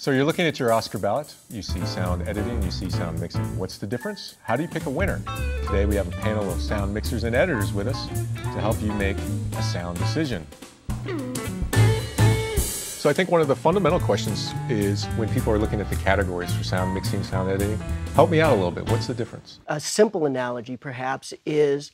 So you're looking at your Oscar ballot, you see sound editing, you see sound mixing. What's the difference? How do you pick a winner? Today we have a panel of sound mixers and editors with us to help you make a sound decision. So I think one of the fundamental questions is when people are looking at the categories for sound mixing, sound editing, help me out a little bit. What's the difference? A simple analogy, perhaps, is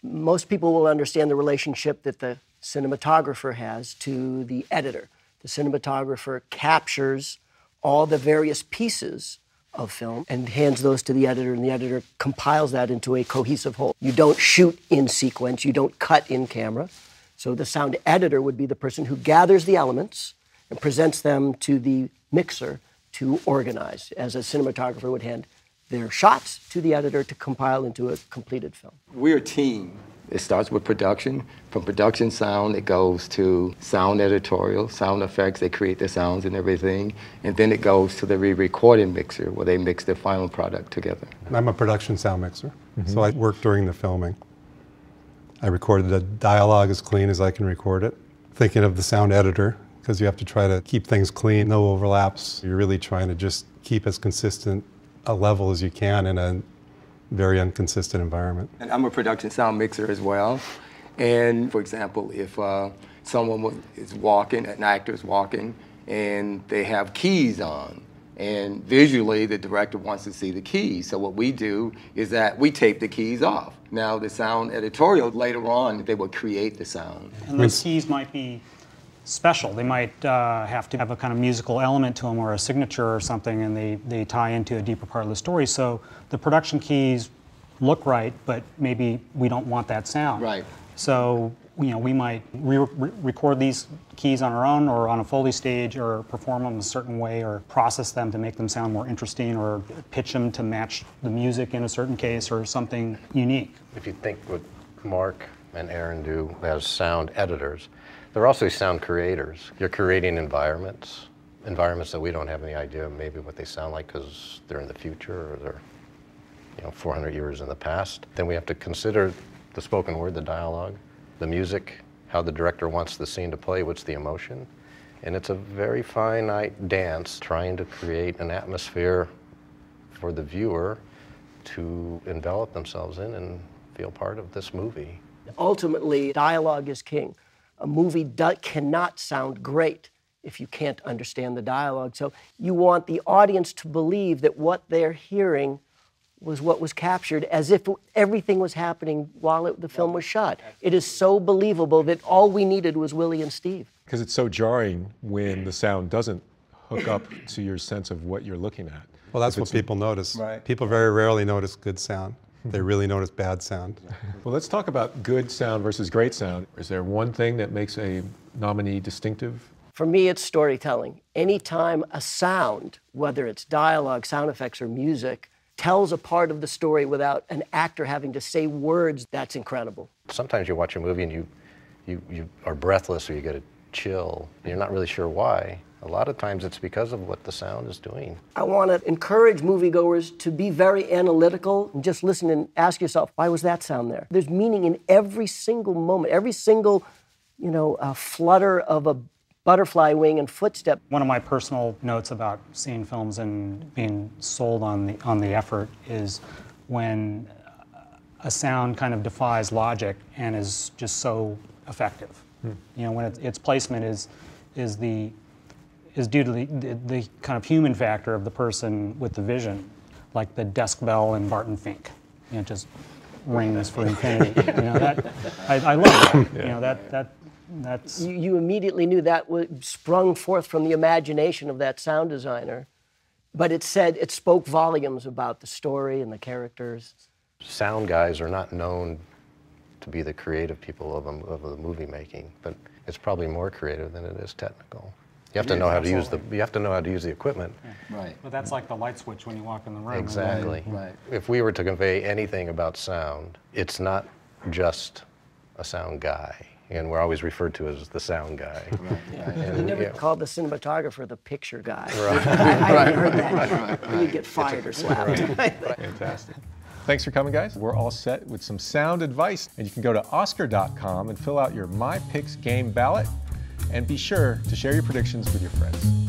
most people will understand the relationship that the cinematographer has to the editor. The cinematographer captures all the various pieces of film and hands those to the editor, and the editor compiles that into a cohesive whole. You don't shoot in sequence, you don't cut in camera. So the sound editor would be the person who gathers the elements and presents them to the mixer to organize, as a cinematographer would hand their shots to the editor to compile into a completed film. We're a team. It starts with production. From production sound, it goes to sound editorial, sound effects, they create the sounds and everything. And then it goes to the re-recording mixer where they mix the final product together. I'm a production sound mixer, so I work during the filming. I recorded the dialogue as clean as I can record it. Thinking of the sound editor, because you have to try to keep things clean, no overlaps. You're really trying to just keep as consistent a level as you can in a very inconsistent environment. And I'm a production sound mixer as well. And for example, if someone is walking, an actor is walking, and they have keys on, and visually the director wants to see the keys. So what we do is that we tape the keys off. Now the sound editorial, later on, they will create the sound. And those keys might be special. They might have to have a kind of musical element to them or a signature or something, and they tie into a deeper part of the story. So the production keys look right, but maybe we don't want that sound. Right. So we might record these keys on our own or on a Foley stage, or perform them a certain way, or process them to make them sound more interesting, or pitch them to match the music in a certain case, or something unique. If you think what Mark and Aaron do as sound editors, they're also sound creators. You're creating environments that we don't have any idea maybe what they sound like because they're in the future or they're 400 years in the past. Then we have to consider the spoken word, the dialogue, the music, how the director wants the scene to play, what's the emotion. And it's a very finite dance trying to create an atmosphere for the viewer to envelop themselves in and feel part of this movie. Ultimately, dialogue is king. A movie cannot sound great if you can't understand the dialogue. So you want the audience to believe that what they're hearing was what was captured, as if everything was happening while the film was shot. It is so believable that all we needed was Willie and Steve. Because it's so jarring when the sound doesn't hook up to your sense of what you're looking at. Well, that's what people notice. Right. People very rarely notice good sound. They really notice bad sound. Well, let's talk about good sound versus great sound. Is there one thing that makes a nominee distinctive? For me, it's storytelling. Anytime a sound, whether it's dialogue, sound effects, or music, tells a part of the story without an actor having to say words, that's incredible. Sometimes you watch a movie and you are breathless or you get a chill. You're not really sure why. A lot of times it's because of what the sound is doing. I want to encourage moviegoers to be very analytical and just listen and ask yourself, why was that sound there? There's meaning in every single moment, every single, flutter of a butterfly wing and footstep. One of my personal notes about seeing films and being sold on the effort is when a sound kind of defies logic and is just so effective. When its placement is due to the kind of human factor of the person with the vision, like the desk bell in Barton Fink. It just rings for infinity. I love that. That's you immediately knew that sprung forth from the imagination of that sound designer, but it spoke volumes about the story and the characters. Sound guys are not known to be the creative people of the movie making, but it's probably more creative than it is technical. You have to know how to use the equipment. Yeah. Right. But that's like the light switch when you walk in the room. Exactly. Right. If we were to convey anything about sound, it's not just a sound guy. And we're always referred to as the sound guy. Right. You never called the cinematographer the picture guy. Right. I haven't heard that. Or you'd get fired or slapped. Fantastic. Thanks for coming, guys. We're all set with some sound advice. And you can go to Oscar.com and fill out your My Picks game ballot. And be sure to share your predictions with your friends.